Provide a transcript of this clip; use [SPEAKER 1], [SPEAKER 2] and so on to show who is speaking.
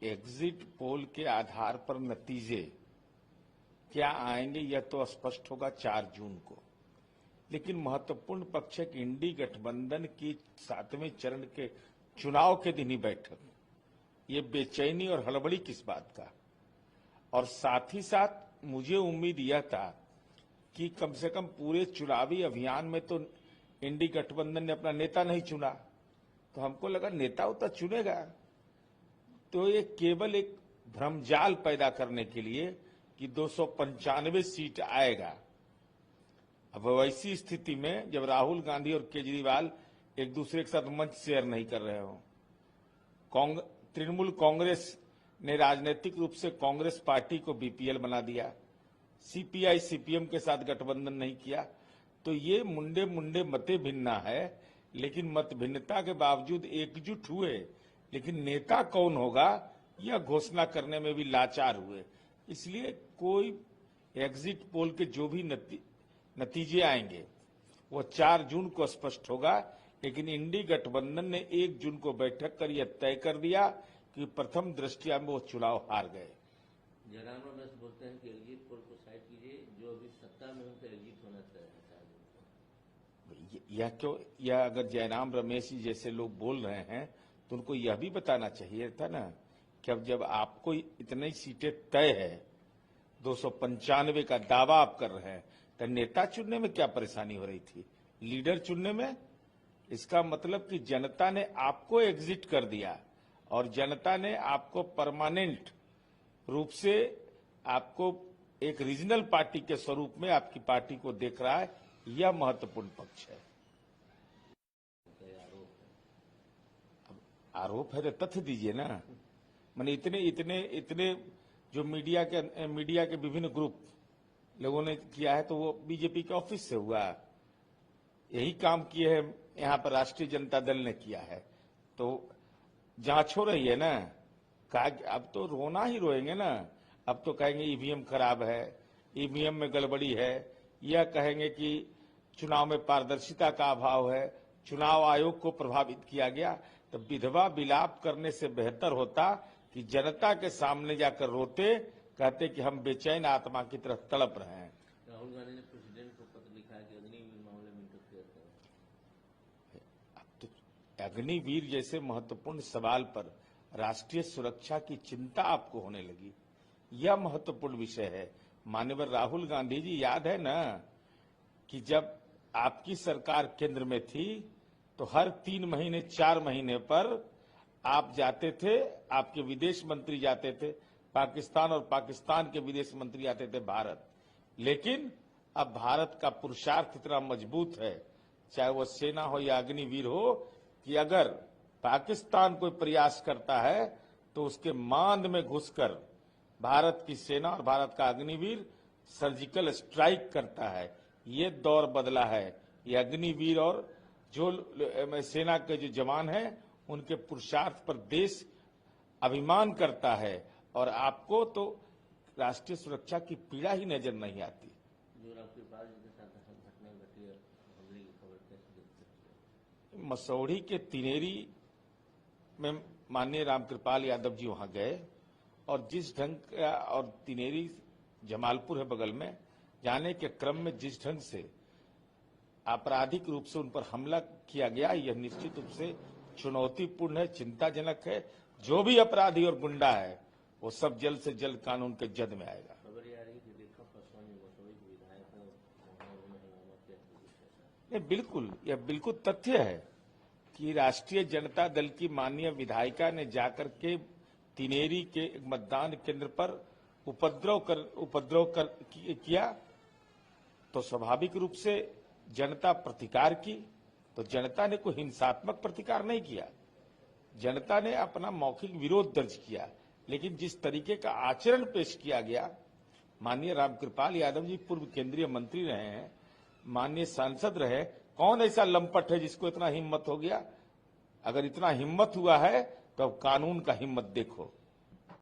[SPEAKER 1] Exit poll के आधार पर नतीजे क्या आएंगे यह तो स्पष्ट होगा 4 जून को। लेकिन महत्वपूर्ण पक्ष है कि इंडी गठबंधन की 7वें चरण के चुनाव के दिन ही बैठक, ये बेचैनी और हड़बड़ी किस बात का। और साथ ही साथ मुझे उम्मीद यह था कि कम से कम पूरे चुनावी अभियान में तो इंडी गठबंधन ने अपना नेता नहीं चुना, तो हमको लगा नेता उतना चुनेगा। तो ये केवल एक भ्रमजाल पैदा करने के लिए कि 295 सीट आएगा। अब वैसी स्थिति में जब राहुल गांधी और केजरीवाल एक दूसरे के साथ मंच शेयर नहीं कर रहे हो, तृणमूल कांग्रेस ने राजनीतिक रूप से कांग्रेस पार्टी को बीपीएल बना दिया, सीपीआई सीपीएम के साथ गठबंधन नहीं किया, तो ये मुंडे मुंडे मते भिन्ना है। लेकिन मत भिन्नता के बावजूद एकजुट हुए, लेकिन नेता कौन होगा यह घोषणा करने में भी लाचार हुए। इसलिए कोई एग्जिट पोल के जो भी नतीजे आएंगे वो 4 जून को स्पष्ट होगा। लेकिन इंडी गठबंधन ने 1 जून को बैठक कर यह तय कर दिया कि प्रथम दृष्टया में वो चुनाव हार गए।
[SPEAKER 2] जयराम रमेश बोलते हैं कि एग्जिट पोल को साइड कीजिए, जो अभी सत्ता में उनका एग्जिट होना चाहिए।
[SPEAKER 1] यह क्यों, यह अगर जयराम रमेश जी जैसे लोग बोल रहे हैं तो उनको यह भी बताना चाहिए था ना कि अब जब आपको इतनी सीटें तय है, 295 का दावा आप कर रहे हैं, तो नेता चुनने में क्या परेशानी हो रही थी, लीडर चुनने में। इसका मतलब कि जनता ने आपको एग्जिट कर दिया और जनता ने आपको परमानेंट रूप से आपको एक रीजनल पार्टी के स्वरूप में आपकी पार्टी को देख रहा है। यह महत्वपूर्ण पक्ष है। आरोप है तो तथ्य दीजिए ना। माने इतने जो मीडिया के विभिन्न ग्रुप लोगों ने किया है, तो वो बीजेपी के ऑफिस से हुआ, यही काम किए हैं यहाँ पर राष्ट्रीय जनता दल ने किया है। तो जांच हो रही है ना, अब तो रोना ही रोएंगे ना। अब तो कहेंगे ईवीएम खराब है, ईवीएम में गड़बड़ी है, यह कहेंगे कि चुनाव में पारदर्शिता का अभाव है, चुनाव आयोग को प्रभावित किया गया। तो विधवा विलाप करने से बेहतर होता कि जनता के सामने जाकर रोते, कहते कि हम बेचैन आत्मा की तरफ तड़प रहे हैं।
[SPEAKER 2] राहुल गांधी ने प्रेसिडेंट को पत्र लिखा है कि अग्निवीर मामले में इंटरफेयर करें।
[SPEAKER 1] अब तो अग्निवीर जैसे महत्वपूर्ण सवाल पर राष्ट्रीय सुरक्षा की चिंता आपको होने लगी, यह महत्वपूर्ण विषय है। माननीय राहुल गांधी जी, याद है ना कि जब आपकी सरकार केंद्र में थी तो हर 3 महीने 4 महीने पर आप जाते थे, आपके विदेश मंत्री जाते थे पाकिस्तान और पाकिस्तान के विदेश मंत्री आते थे भारत। लेकिन अब भारत का पुरुषार्थ इतना मजबूत है, चाहे वो सेना हो या अग्निवीर हो, कि अगर पाकिस्तान कोई प्रयास करता है तो उसके मांद में घुसकर भारत की सेना और भारत का अग्निवीर सर्जिकल स्ट्राइक करता है। ये दौर बदला है। ये अग्निवीर और जो सेना के जो जवान हैं उनके पुरुषार्थ पर देश अभिमान करता है। और आपको तो राष्ट्रीय सुरक्षा की पीड़ा ही नजर नहीं आती।
[SPEAKER 2] जो रामकृपाल जी के साथ घटना घटी है, हमले की खबर कैसे देखते हैं?
[SPEAKER 1] मसौढ़ी के तिनेरी में माननीय रामकृपाल यादव जी वहां गए और जिस ढंग का, और तिनेरी जमालपुर है बगल में, जाने के क्रम में जिस ढंग से आपराधिक रूप से उन पर हमला किया गया, यह निश्चित रूप से चुनौतीपूर्ण है, चिंताजनक है। जो भी अपराधी और गुंडा है वो सब जल्द से जल्द कानून के जद में आएगा।
[SPEAKER 2] खबर ये आ रही है कि रेखा पासवान मसौढ़ी के विधायक
[SPEAKER 1] हैं। बिल्कुल, यह बिल्कुल तथ्य है कि राष्ट्रीय जनता दल की माननीय विधायिका ने जाकर के तिनेरी के मतदान केंद्र पर उपद्रव किया, तो स्वाभाविक रूप से जनता प्रतिकार की। तो जनता ने कोई हिंसात्मक प्रतिकार नहीं किया, जनता ने अपना मौखिक विरोध दर्ज किया। लेकिन जिस तरीके का आचरण पेश किया गया, माननीय रामकृपाल यादव जी पूर्व केंद्रीय मंत्री रहे हैं, माननीय सांसद रहे, कौन ऐसा लंपट है जिसको इतना हिम्मत हो गया? अगर इतना हिम्मत हुआ है तो अब कानून का हिम्मत देखो।